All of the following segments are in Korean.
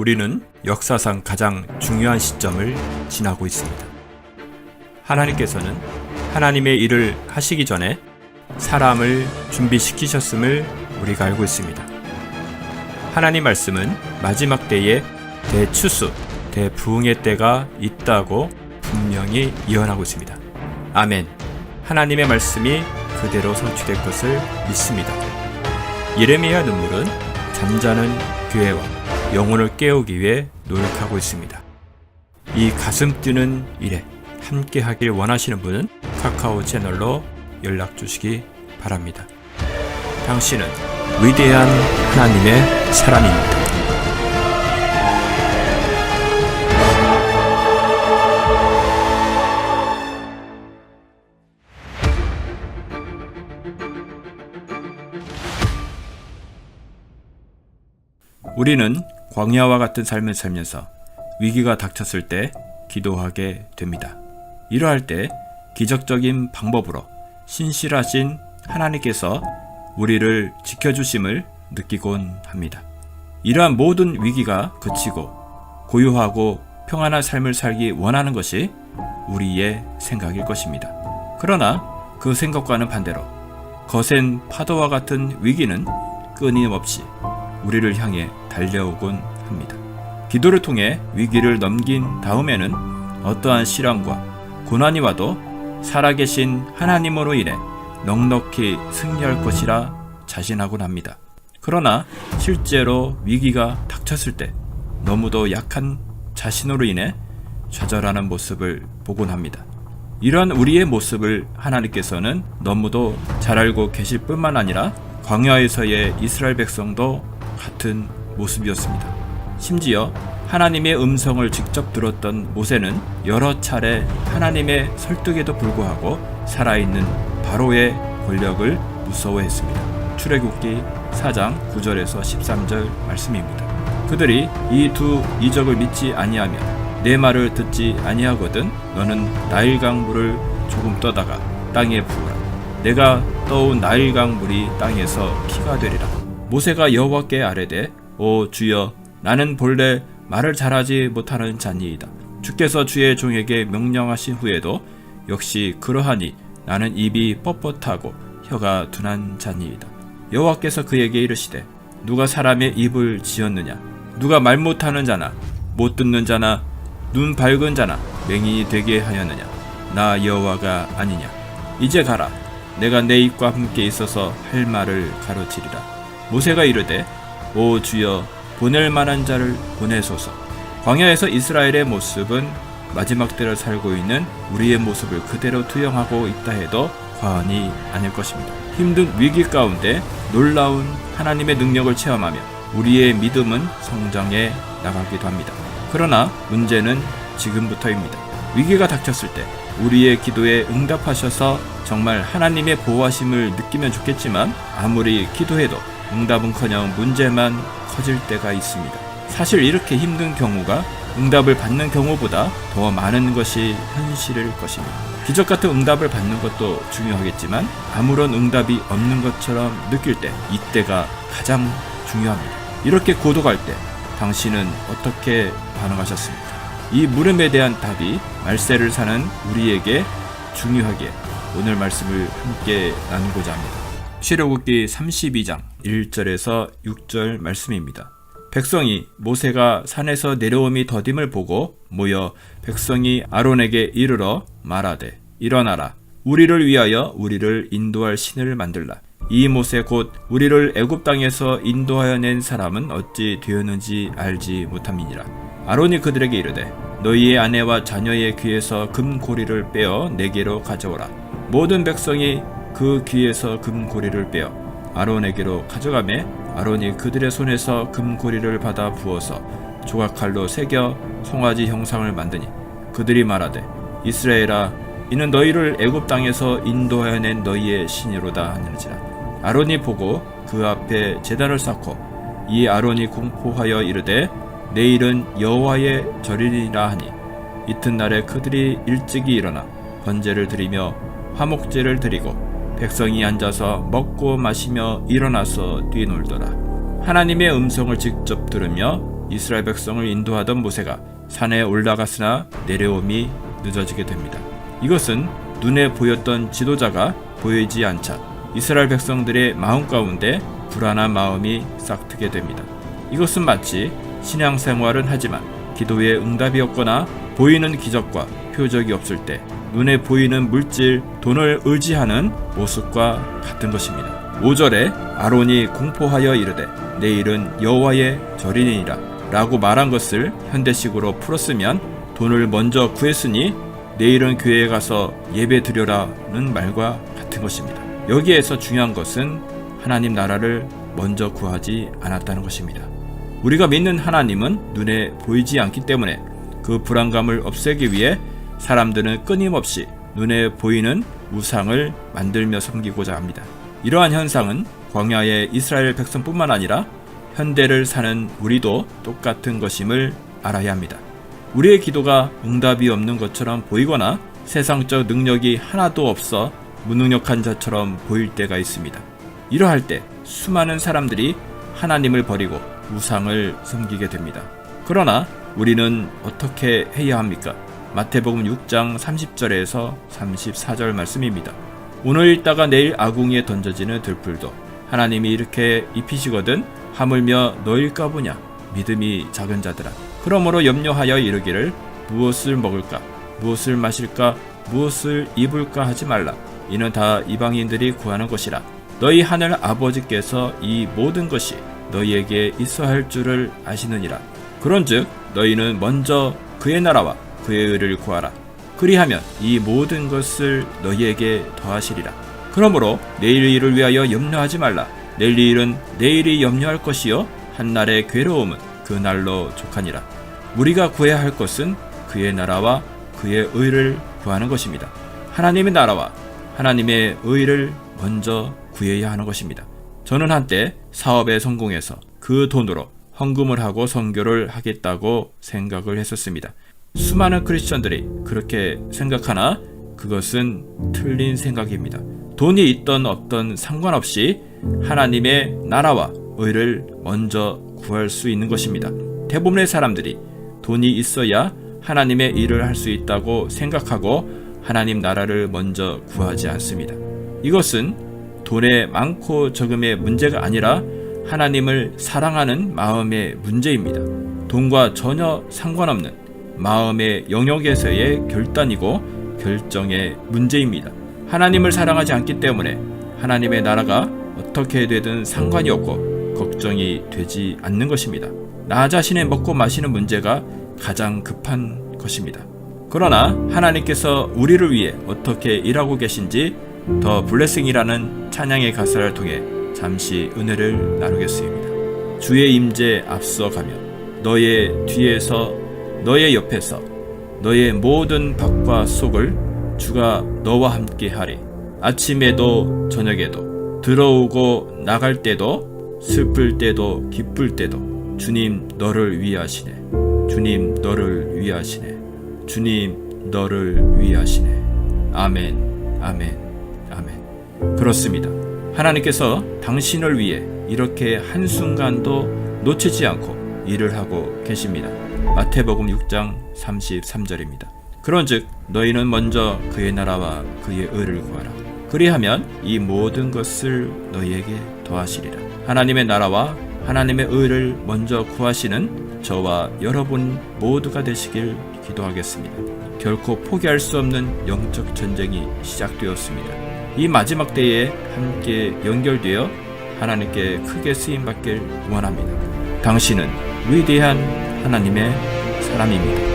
우리는 역사상 가장 중요한 시점을 지나고 있습니다. 하나님께서는 하나님의 일을 하시기 전에 사람을 준비시키셨음을 우리가 알고 있습니다. 하나님 말씀은 마지막 때에 대추수, 대부흥의 때가 있다고 분명히 예언하고 있습니다. 아멘. 하나님의 말씀이 그대로 성취될 것을 믿습니다. 예레미야 눈물은 잠자는 교회와 영혼을 깨우기 위해 노력하고 있습니다. 이 가슴 뛰는 일에 함께 하길 원하시는 분은 카카오 채널로 연락 주시기 바랍니다. 당신은 위대한 하나님의 사람입니다. 우리는 광야와 같은 삶을 살면서 위기가 닥쳤을 때 기도하게 됩니다. 이러할 때 기적적인 방법으로 신실하신 하나님께서 우리를 지켜주심을 느끼곤 합니다. 이러한 모든 위기가 그치고 고요하고 평안한 삶을 살기 원하는 것이 우리의 생각일 것입니다. 그러나 그 생각과는 반대로 거센 파도와 같은 위기는 끊임없이 우리를 향해 달려오곤 합니다. 기도를 통해 위기를 넘긴 다음에는 어떠한 시련과 고난이 와도 살아계신 하나님으로 인해 넉넉히 승리할 것이라 자신하곤 합니다. 그러나 실제로 위기가 닥쳤을 때 너무도 약한 자신으로 인해 좌절하는 모습을 보곤 합니다. 이러한 우리의 모습을 하나님께서는 너무도 잘 알고 계실 뿐만 아니라 광야에서의 이스라엘 백성도 같은 모습이었습니다. 심지어 하나님의 음성을 직접 들었던 모세는 여러 차례 하나님의 설득에도 불구하고 살아있는 바로의 권력을 무서워했습니다. 출애굽기 4장 9절에서 13절 말씀입니다. 그들이 이 두 이적을 믿지 아니하며 내 말을 듣지 아니하거든 너는 나일강 물을 조금 떠다가 땅에 부으라. 내가 떠온 나일강 물이 땅에서 피가 되리라. 모세가 여호와께 아뢰되 오 주여 나는 본래 말을 잘하지 못하는 자니이다. 주께서 주의 종에게 명령하신 후에도 역시 그러하니 나는 입이 뻣뻣하고 혀가 둔한 자니이다. 여호와께서 그에게 이르시되 누가 사람의 입을 지었느냐? 누가 말 못하는 자나 못 듣는 자나 눈 밝은 자나 맹인이 되게 하였느냐? 나 여호와가 아니냐? 이제 가라. 내가 내 입과 함께 있어서 할 말을 가르치리라. 모세가 이르되 오 주여 보낼 만한 자를 보내소서. 광야에서 이스라엘의 모습은 마지막 때를 살고 있는 우리의 모습을 그대로 투영하고 있다 해도 과언이 아닐 것입니다. 힘든 위기 가운데 놀라운 하나님의 능력을 체험하며 우리의 믿음은 성장해 나가기도 합니다. 그러나 문제는 지금부터입니다. 위기가 닥쳤을 때 우리의 기도에 응답하셔서 정말 하나님의 보호하심을 느끼면 좋겠지만 아무리 기도해도 응답은커녕 문제만 커질 때가 있습니다. 사실 이렇게 힘든 경우가 응답을 받는 경우보다 더 많은 것이 현실일 것입니다. 기적 같은 응답을 받는 것도 중요하겠지만 아무런 응답이 없는 것처럼 느낄 때 이때가 가장 중요합니다. 이렇게 고독할 때 당신은 어떻게 반응하셨습니까? 이 물음에 대한 답이 말세를 사는 우리에게 중요하기에 오늘 말씀을 함께 나누고자 합니다. 출애굽기 32장 1절에서 6절 말씀입니다. 백성이 모세가 산에서 내려옴이 더딤을 보고 모여 백성이 아론에게 이르러 말하되 일어나라. 우리를 위하여 우리를 인도할 신을 만들라. 이 모세 곧 우리를 애굽 땅에서 인도하여 낸 사람은 어찌 되었는지 알지 못함이니라. 아론이 그들에게 이르되 너희의 아내와 자녀의 귀에서 금고리를 빼어 내게로 가져오라. 모든 백성이 그 귀에서 금고리를 빼어 아론에게로 가져가매 아론이 그들의 손에서 금고리를 받아 부어서 조각칼로 새겨 송아지 형상을 만드니 그들이 말하되 이스라엘아 이는 너희를 애굽 땅에서 인도하여 낸 너희의 신이로다 하는지라. 아론이 보고 그 앞에 제단을 쌓고 이 아론이 공포하여 이르되 내일은 여호와의 절이니라 하니 이튿날에 그들이 일찍이 일어나 번제를 드리며 화목제를 드리고 백성이 앉아서 먹고 마시며 일어나서 뛰놀더라. 하나님의 음성을 직접 들으며 이스라엘 백성을 인도하던 모세가 산에 올라갔으나 내려옴이 늦어지게 됩니다. 이것은 눈에 보였던 지도자가 보이지 않자 이스라엘 백성들의 마음 가운데 불안한 마음이 싹트게 됩니다. 이것은 마치 신앙생활은 하지만 기도에 응답이 없거나 보이는 기적과 표적이 없을 때 눈에 보이는 물질, 돈을 의지하는 모습과 같은 것입니다. 5절에 아론이 공포하여 이르되 내일은 여호와의 절이니라 라고 말한 것을 현대식으로 풀었으면 돈을 먼저 구했으니 내일은 교회에 가서 예배 드려라는 말과 같은 것입니다. 여기에서 중요한 것은 하나님 나라를 먼저 구하지 않았다는 것입니다. 우리가 믿는 하나님은 눈에 보이지 않기 때문에 그 불안감을 없애기 위해 사람들은 끊임없이 눈에 보이는 우상을 만들며 섬기고자 합니다. 이러한 현상은 광야의 이스라엘 백성뿐만 아니라 현대를 사는 우리도 똑같은 것임을 알아야 합니다. 우리의 기도가 응답이 없는 것처럼 보이거나 세상적 능력이 하나도 없어 무능력한 자처럼 보일 때가 있습니다. 이러할 때 수많은 사람들이 하나님을 버리고 우상을 섬기게 됩니다. 그러나 우리는 어떻게 해야 합니까? 마태복음 6장 30절에서 34절 말씀입니다. 오늘 읽다가 내일 아궁이에 던져지는 들풀도 하나님이 이렇게 입히시거든 하물며 너일까 보냐 믿음이 작은 자들아. 그러므로 염려하여 이르기를 무엇을 먹을까 무엇을 마실까 무엇을 입을까 하지 말라. 이는 다 이방인들이 구하는 것이라. 너희 하늘 아버지께서 이 모든 것이 너희에게 있어야 할 줄을 아시느니라. 그런즉 너희는 먼저 그의 나라와 그의 의를 구하라. 그리하면 이 모든 것을 너희에게 더하시리라. 그러므로 내일 일을 위하여 염려하지 말라. 내일 일은 내일이 염려할 것이요 한날의 괴로움은 그 날로 족하니라. 우리가 구해야 할 것은 그의 나라와 그의 의를 구하는 것입니다. 하나님의 나라와 하나님의 의를 먼저 구해야 하는 것입니다. 저는 한때 사업에 성공해서 그 돈으로 헌금을 하고 선교를 하겠다고 생각을 했었습니다. 수많은 크리스천들이 그렇게 생각하나 그것은 틀린 생각입니다. 돈이 있던 없던 상관없이 하나님의 나라와 의를 먼저 구할 수 있는 것입니다. 대부분의 사람들이 돈이 있어야 하나님의 일을 할 수 있다고 생각하고 하나님 나라를 먼저 구하지 않습니다. 이것은 돈의 많고 적음의 문제가 아니라 하나님을 사랑하는 마음의 문제입니다. 돈과 전혀 상관없는 마음의 영역에서의 결단이고 결정의 문제입니다. 하나님을 사랑하지 않기 때문에 하나님의 나라가 어떻게 되든 상관이 없고 걱정이 되지 않는 것입니다. 나 자신의 먹고 마시는 문제가 가장 급한 것입니다. 그러나 하나님께서 우리를 위해 어떻게 일하고 계신지 더 블레싱이라는 찬양의 가사를 통해 잠시 은혜를 나누겠습니다. 주의 임재 앞서가며 너의 뒤에서 너의 옆에서 너의 모든 밖과 속을 주가 너와 함께 하리. 아침에도 저녁에도 들어오고 나갈 때도 슬플 때도 기쁠 때도 주님 너를 위하시네. 주님 너를 위하시네. 주님 너를 위하시네. 아멘 아멘 아멘. 그렇습니다. 하나님께서 당신을 위해 이렇게 한순간도 놓치지 않고 일을 하고 계십니다. 마태복음 6장 33절입니다. 그런즉 너희는 먼저 그의 나라와 그의 의를 구하라. 그리하면 이 모든 것을 너희에게 더하시리라. 하나님의 나라와 하나님의 의를 먼저 구하시는 저와 여러분 모두가 되시길 기도하겠습니다. 결코 포기할 수 없는 영적 전쟁이 시작되었습니다. 이 마지막 때에 함께 연결되어 하나님께 크게 쓰임받길 원합니다. 당신은 위대한 하나님의 사람입니다.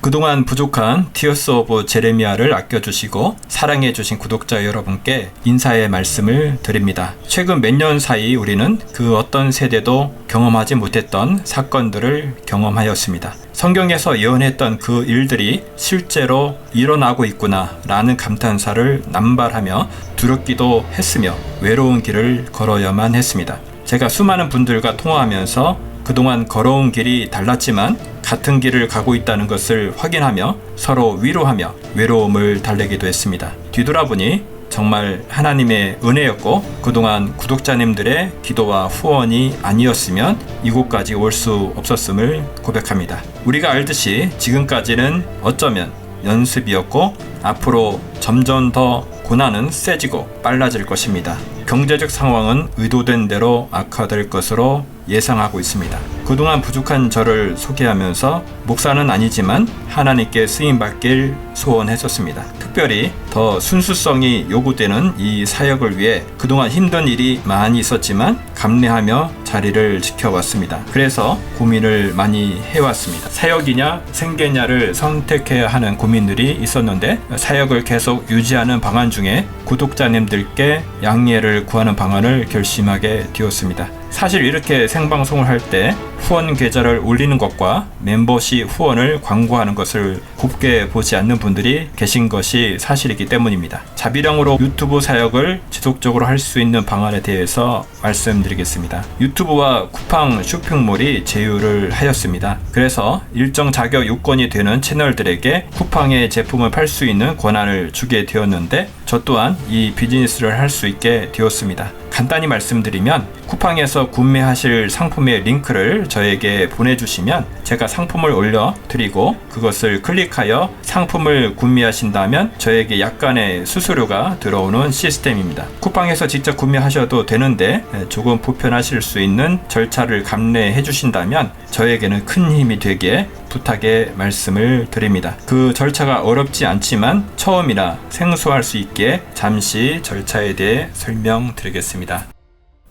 그동안 부족한 티어스 오브 제레미야를 아껴주시고 사랑해주신 구독자 여러분께 인사의 말씀을 드립니다. 최근 몇 년 사이 우리는 그 어떤 세대도 경험하지 못했던 사건들을 경험하였습니다. 성경에서 예언했던 그 일들이 실제로 일어나고 있구나 라는 감탄사를 남발하며 두렵기도 했으며 외로운 길을 걸어야만 했습니다. 제가 수많은 분들과 통화하면서 그동안 걸어온 길이 달랐지만 같은 길을 가고 있다는 것을 확인하며 서로 위로하며 외로움을 달래기도 했습니다. 뒤돌아보니 정말 하나님의 은혜였고 그동안 구독자님들의 기도와 후원이 아니었으면 이곳까지 올 수 없었음을 고백합니다. 우리가 알듯이 지금까지는 어쩌면 연습이었고 앞으로 점점 더 고난은 세지고 빨라질 것입니다. 경제적 상황은 의도된 대로 악화될 것으로 예상하고 있습니다. 그동안 부족한 저를 소개하면서 목사는 아니지만 하나님께 쓰임받길 소원했었습니다. 특별히 더 순수성이 요구되는 이 사역을 위해 그동안 힘든 일이 많이 있었지만 감내하며 자리를 지켜왔습니다. 그래서 고민을 많이 해왔습니다. 사역이냐 생계냐를 선택해야 하는 고민들이 있었는데 사역을 계속 유지하는 방안 중에 구독자님들께 양해를 구하는 방안을 결심하게 되었습니다. 사실 이렇게 생방송을 할 때 후원 계좌를 올리는 것과 멤버시 후원을 광고하는 것을 곱게 보지 않는 분들이 계신 것이 사실이기 때문입니다. 자비령으로 유튜브 사역을 지속적으로 할 수 있는 방안에 대해서 말씀드리겠습니다. 유튜브와 쿠팡 쇼핑몰이 제휴를 하였습니다. 그래서 일정 자격 요건이 되는 채널들에게 쿠팡의 제품을 팔 수 있는 권한을 주게 되었는데 저 또한 이 비즈니스를 할 수 있게 되었습니다. 간단히 말씀드리면 쿠팡에서 구매하실 상품의 링크를 저에게 보내주시면 제가 상품을 올려드리고 그것을 클릭하여 상품을 구매하신다면 저에게 약간의 수수료가 들어오는 시스템입니다. 쿠팡에서 직접 구매하셔도 되는데 조금 불편하실 수 있는 절차를 감내해 주신다면 저에게는 큰 힘이 되기에 부탁의 말씀을 드립니다. 그 절차가 어렵지 않지만 처음이라 생소할 수 있기에 잠시 절차에 대해 설명드리겠습니다.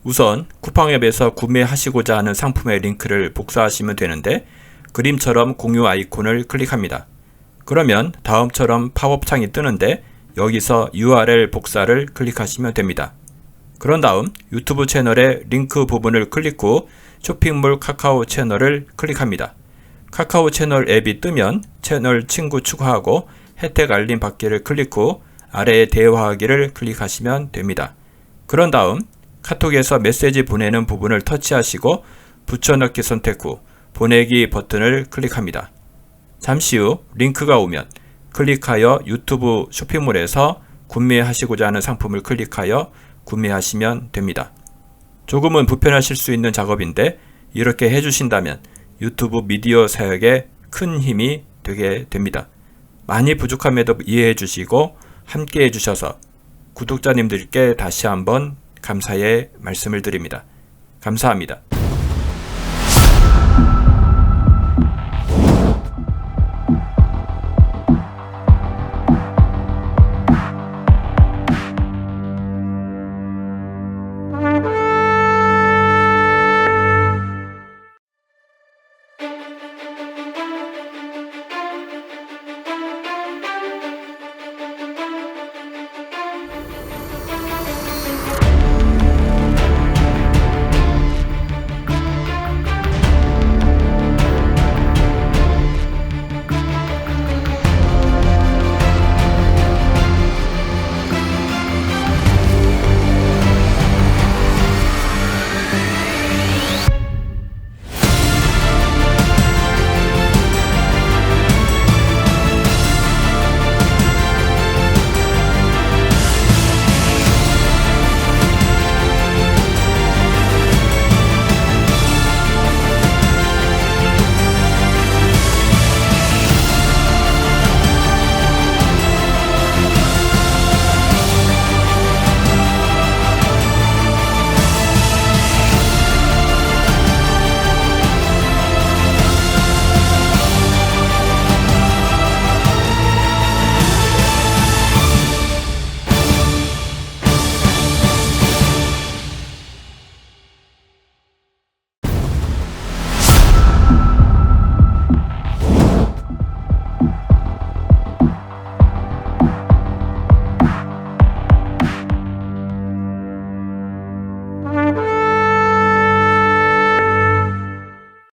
우선 쿠팡앱에서 구매하시고자 하는 상품의 링크를 복사하시면 되는데 그림처럼 공유 아이콘을 클릭합니다. 그러면 다음처럼 팝업 창이 뜨는데 여기서 URL 복사를 클릭하시면 됩니다. 그런 다음 유튜브 채널의 링크 부분을 클릭 후 쇼핑몰 카카오 채널을 클릭합니다. 카카오 채널 앱이 뜨면 채널 친구 추가하고 혜택 알림 받기를 클릭 후 아래에 대화하기를 클릭하시면 됩니다. 그런 다음 카톡에서 메시지 보내는 부분을 터치하시고 붙여넣기 선택 후 보내기 버튼을 클릭합니다. 잠시 후 링크가 오면 클릭하여 유튜브 쇼핑몰에서 구매하시고자 하는 상품을 클릭하여 구매하시면 됩니다. 조금은 불편하실 수 있는 작업인데 이렇게 해주신다면 유튜브 미디어 사역에 큰 힘이 되게 됩니다. 많이 부족함에도 이해해 주시고 함께 해주셔서 구독자님들께 다시 한번 감사의 말씀을 드립니다. 감사합니다.